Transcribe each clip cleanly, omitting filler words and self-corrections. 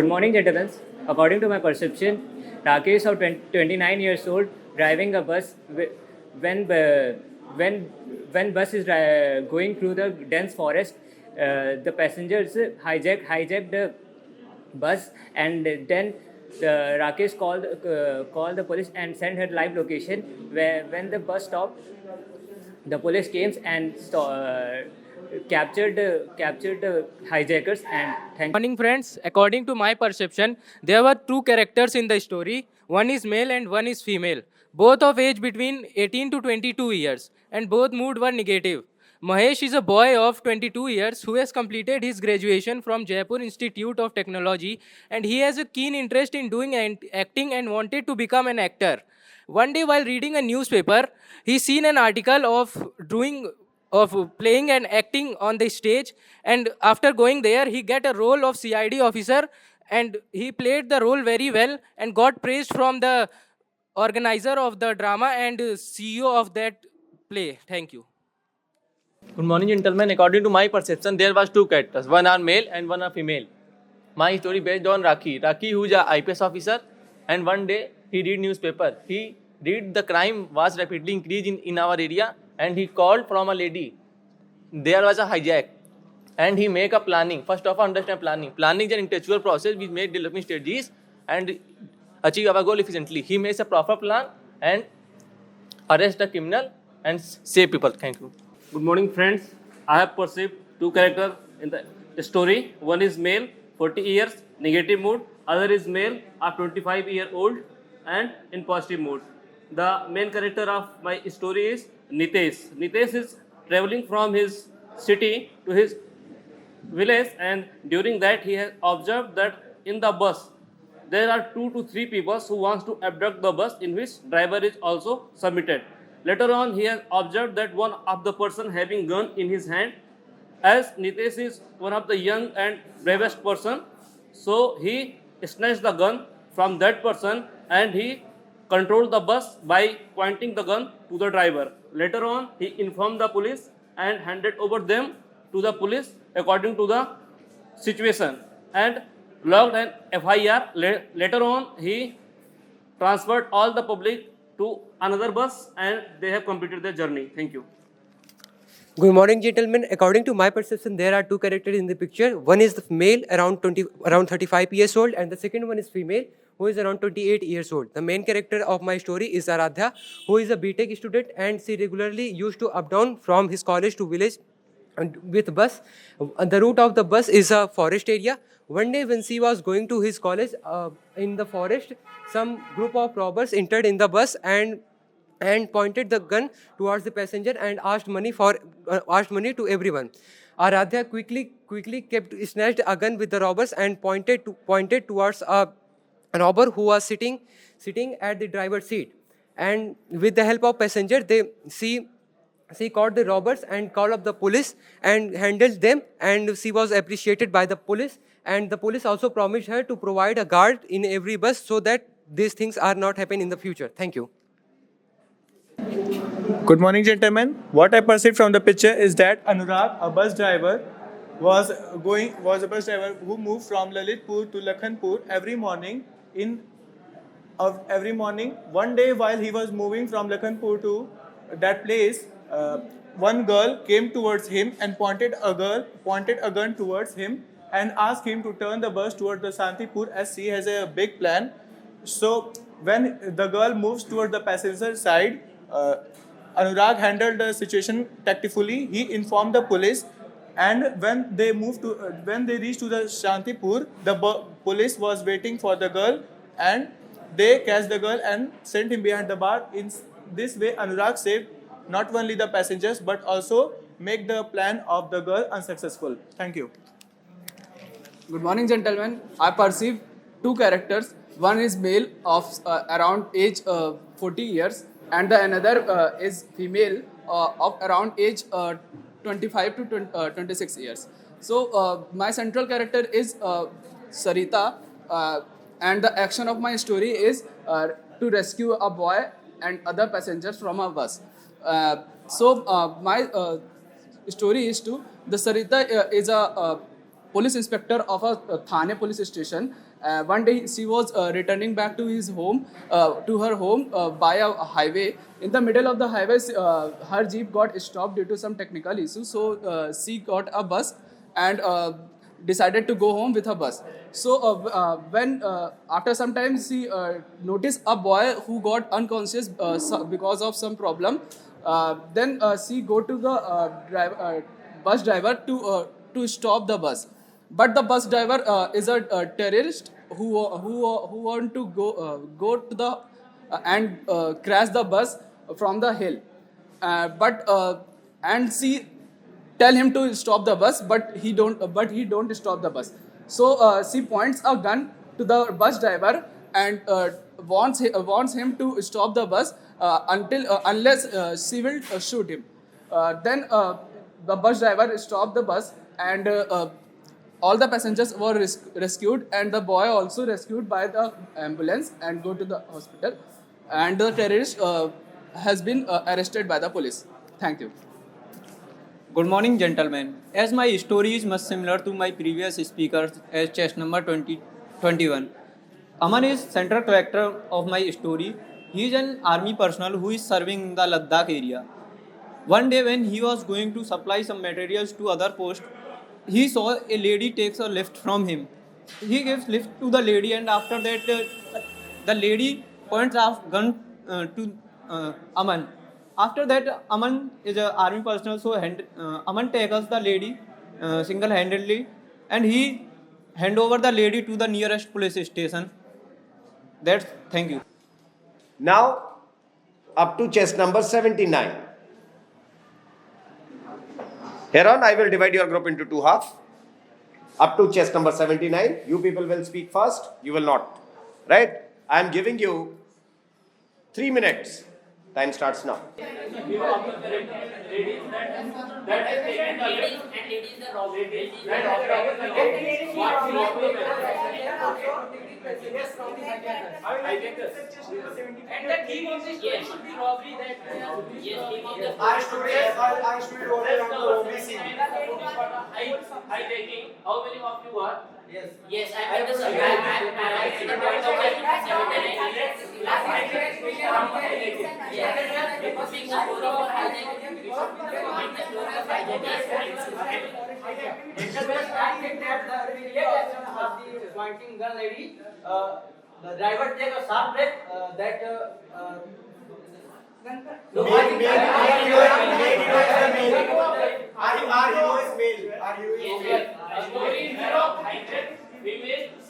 Good morning, gentlemen. According to my perception, Rakesh, of 29 years old, driving a bus when when bus is going through the dense forest, the passengers hijacked the bus, and then Rakesh called the police and sent her live location. Where when the bus stopped, the police came and captured the hijackers and thank. Morning, friends. According to my perception, there were two characters in the story. One is male and one is female. Both of age between 18 to 22 years, and both mood were negative. Mahesh is a boy of 22 years who has completed his graduation from Jaipur Institute of Technology, and he has a keen interest in doing acting and wanted to become an actor. One day, while reading a newspaper, he seen an article of playing and acting on the stage, and after going there he get a role of CID officer, and he played the role very well and got praised from the organizer of the drama and CEO of that play. Thank you. Good morning, gentlemen. According to my perception, there was two characters. One are male and one are female. My story based on Raki. Raki, who is a IPS officer, and one day he read newspaper. He read the crime was rapidly increasing in our area, and he called from a lady. There was a hijack, and he make a planning. First of all, understand planning. Planning is an intellectual process which make developing strategies and achieve our goal efficiently. He makes a proper plan and arrest the criminal and save people. Thank you. Good morning, friends. I have perceived two characters in the story. One is male, 40 years, negative mood. Other is male, of 25-year-old, and in positive mood. The main character of my story is Nitesh. Nitesh is traveling from his city to his village, and during that he has observed that in the bus there are 2 to 3 people who wants to abduct the bus, in which driver is also submitted. Later on, he has observed that one of the person having gun in his hand. As Nitesh is one of the young and bravest person, so he snatched the gun from that person and he controlled the bus by pointing the gun to the driver. Later on, he informed the police and handed over them to the police according to the situation and logged an FIR. Later on, he transferred all the public to another bus and they have completed their journey. Thank you. Good morning, gentlemen. According to my perception, there are two characters in the picture. One is the male, around 35 years old, and the second one is female, who is around 28 years old. The main character of my story is Aradhya, who is a BTech student, and she regularly used to up down from his college to village and with bus. The route of the bus is a forest area. One day when she was going to his college in the forest, some group of robbers entered in the bus and pointed the gun towards the passenger and asked money to everyone. Aradhya quickly snatched a gun with the robbers and pointed towards a robber who was sitting at the driver's seat. And with the help of passenger, she caught the robbers and called up the police and handled them, and she was appreciated by the police, and the police also promised her to provide a guard in every bus so that these things are not happen in the future. Thank you. Good morning, gentlemen. What I perceived from the picture is that Anurag, a bus driver, was a bus driver who moved from Lalitpur to Lakhanpur every morning. One day, while he was moving from Lakhanpur to that place, one girl came towards him and pointed a gun towards him and asked him to turn the bus towards the Shantipur, as she has a big plan. So when the girl moves towards the passenger side, Anurag handled the situation tactfully. He informed the police, and when they reached to the Shantipur, the police was waiting for the girl, and they catch the girl and sent him behind the bar. In this way, Anurag saved not only the passengers but also make the plan of the girl unsuccessful. Thank you. Good morning, gentlemen. I perceive two characters. One is male of around age 40 years, and the another is female of around age 25 to 26 years. So my central character is Sarita, and the action of my story is to rescue a boy and other passengers from a bus. My story is the Sarita is a police inspector of a Thane police station, One day she was returning back to his home, to her home by a highway. In the middle of the highway, her jeep got stopped due to some technical issues. So she got a bus and decided to go home with her bus. So when after some time she noticed a boy who got unconscious because of some problem. Then she go to the bus driver to stop the bus. But the bus driver is a terrorist who want to go to the and crash the bus from the hill. And she tell him to stop the bus, but he don't stop the bus. So she points a gun to the bus driver and wants him to stop the bus unless she will shoot him. Then the bus driver stopped the bus and all the passengers were rescued, and the boy also rescued by the ambulance and go to the hospital. And the terrorist has been arrested by the police. Thank you. Good morning, gentlemen. As my story is much similar to my previous speakers as chest number 21. Aman is central character of my story. He is an army personnel who is serving in the Ladakh area. One day when he was going to supply some materials to other post, he saw a lady takes a lift from him. He gives lift to the lady, and after that the lady points a gun to Aman. After that, Aman is an army personnel, so Aman tackles the lady single-handedly, and he hand over the lady to the nearest police station. Thank you. Now, up to chest number 79. Here on, I will divide your group into two halves. Up to chest number 79, you people will speak first, you will not. Right? I am giving you 3 minutes. Time starts now. How many of you are? Yes, I think pointing gun lady, the driver take a sharp break.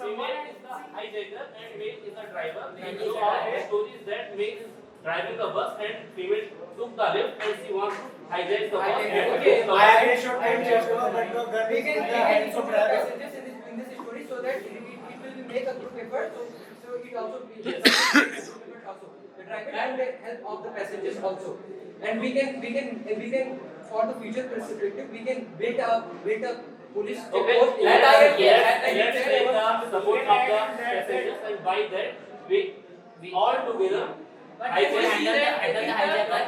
Female is the hijacker and male is the driver. So our story is that male is driving the bus and female took the lift and she wants to hijack the bus. we can passengers in this story so that it will make a group effort. So it also be the driver and the help of the passengers also. And we can for the future perspective we can build a police Let's take the support of the passengers and by that we all together. But if we see that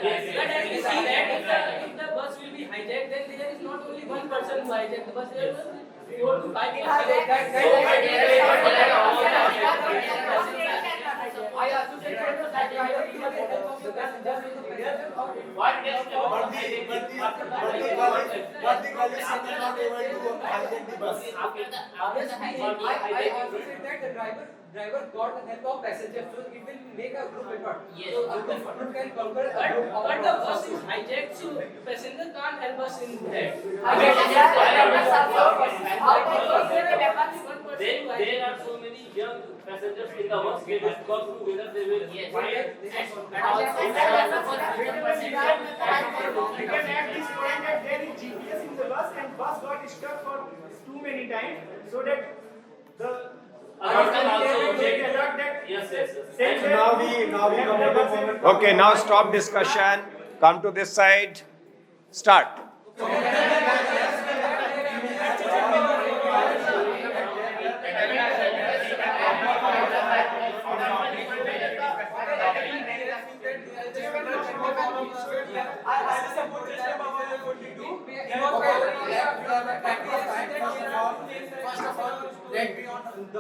if the bus will be hijacked, then there is not only one person who hijacked the bus, there is 4 to 5 driver got the help of passengers, so it will make a group effort. Yes. So group can conquer a group. But the bus is hijacked, so passengers can't help us in that. There are so many young passengers in the bus. They will go through whether they will find. We can add this point that there is GPS in the bus and bus got stuck for too many times, so that the Okay, now stop discussion. Come to this side. Start.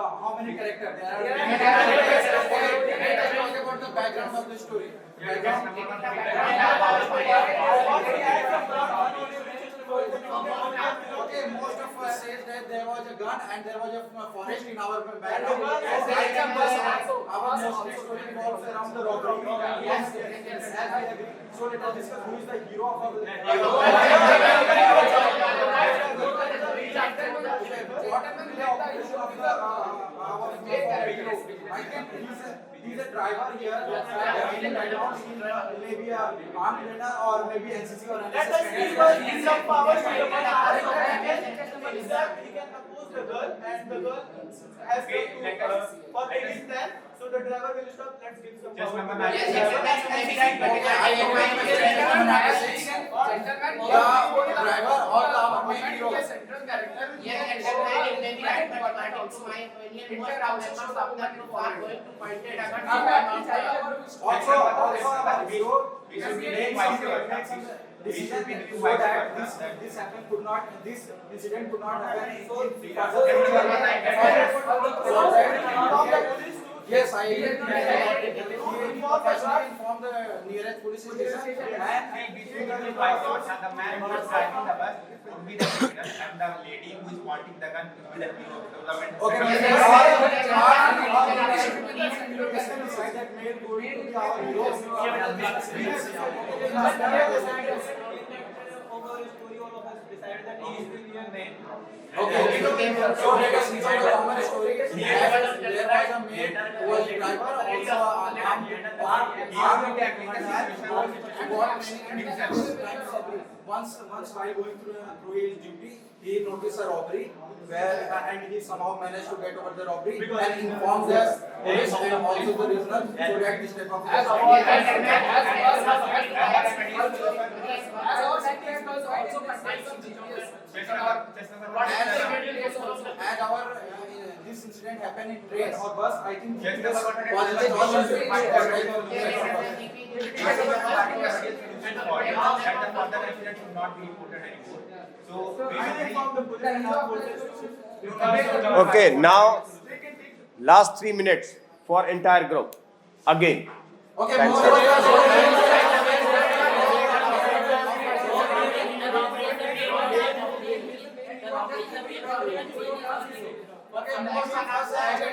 how many characters there are? Talk about the background of the story. Okay, most of us says that there was a gun and there was a forest in our background. Our most story revolves around the robbery. Yes. So let us discuss who is the hero of our. What happened to our hero? I think he's a driver here. Maybe a armed trainer or maybe NCC or NSS. Some powers he can oppose the girl and the girl has come to for taking plan. So the driver will stop. Let's give some power. Driver or the main hero. Central character. Yes, and maybe right, but according to my opinion, most of members of the group are going to point it at also our hero should be made decision so that this happen could not, this incident could not happen. Yes, I inform the nearest police station and between the driver and the man who is driving the bus would be the criminal and the lady who is pointing the gun would be the hero. Okay, that made going to be our heroes. Decided that he is the real man. Okay, so let us decide on our story. There was a maid who was a driver, also an armed attack and got many once while going through his duty, he noticed a robbery where and he somehow managed to get over the robbery and informed the police and also the regional so that this type of and our this incident happened in train or bus. I think Okay, now last 3 minutes for entire group. Again. Okay, Thanks, Okay, most of us as a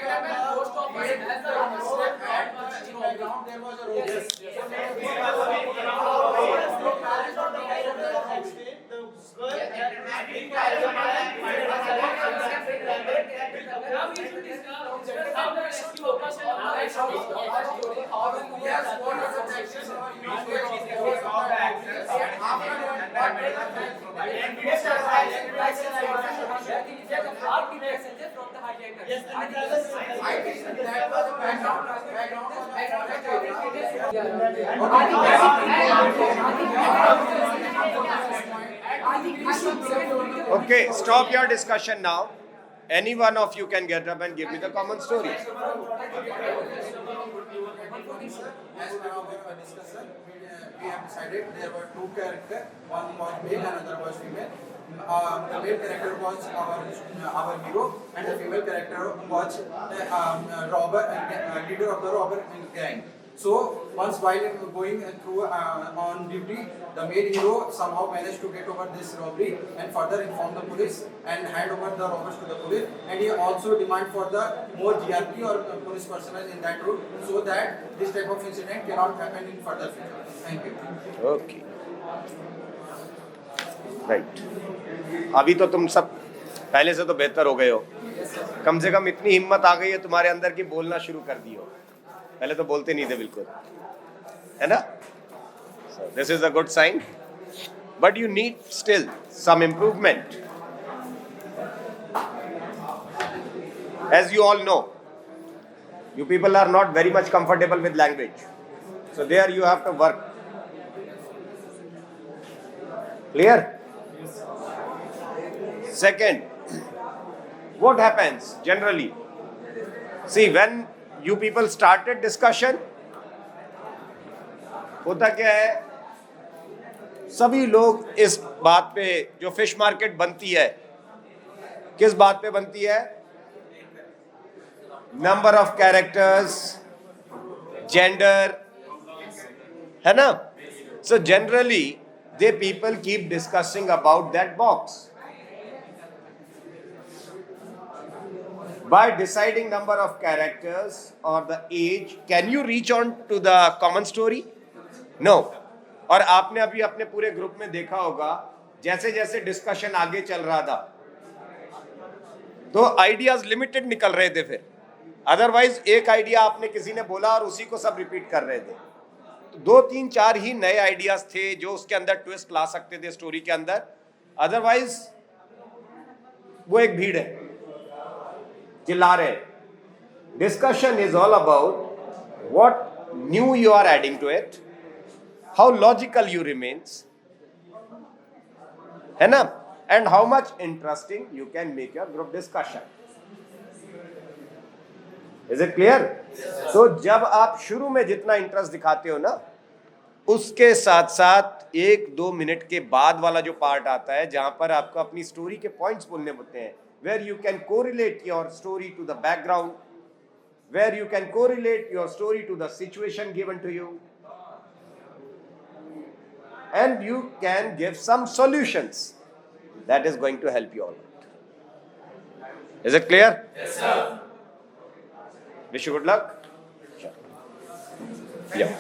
most of us as the road and in background there was a road. Yes. Okay, stop your discussion now. Any one of you can get up and give me the common story. As per our discussion, we have decided there were two characters. One was male, another was female. The male character was our hero, and the female character was the robber and leader of the robber gang. So once while going through on duty, the male hero somehow managed to get over this robbery and further inform the police and hand over the robbers to the police. And he also demand for the more GRP or police personnel in that route so that this type of incident cannot happen in further future. Thank you. Okay. Right. अभी तो तुम सब पहले से तो बेहतर हो गए हो. कम से कम इतनी हिम्मत आ गई है तुम्हारे अंदर की बोलना शुरू कर दी हो. पहले तो बोलते नहीं थे बिल्कुल, है ना? So this is a good sign, but you need still some improvement. As you all know, you people are not very much comfortable with language, so there you have to work. Clear? Second, what happens generally? See, when you people started discussion, होता क्या है, सभी लोग इस बात पे जो fish market बनती है, किस बात पे बनती है? number of characters, gender, है ना? So generally, they people keep discussing about that box. By deciding number of characters or the age, can you reach on to the common story? No. और आपने अभी अपने पूरे ग्रुप में देखा होगा, जैसे जैसे डिस्कशन आगे चल रहा था, तो आइडियाज लिमिटेड निकल रहे थे फिर. अदरवाइज एक आइडिया आपने किसी ने बोला और उसी को सब रिपीट कर रहे थे. तो 2, 3, 4 ही नए आइडियाज थे जो उसके अंदर ट्विस्ट ला सकते थे स्टोरी के अंदर. अदरवाइज वो एक भीड़ है, चिल्ला रहे. Discussion is all about what new you are adding to it, how logical you remains, है ना, and how much interesting you can make your group discussion. Is it clear? तो जब आप शुरू में जितना इंटरेस्ट दिखाते हो ना, उसके साथ साथ 1-2 मिनट के बाद वाला जो पार्ट आता है जहां पर आपको अपनी स्टोरी के पॉइंट्स बोलने होते हैं, where you can correlate your story to the background, where you can correlate your story to the situation given to you, and you can give some solutions that is going to help you all. Is it clear? Yes, sir. Wish you good luck. Sure. Yeah.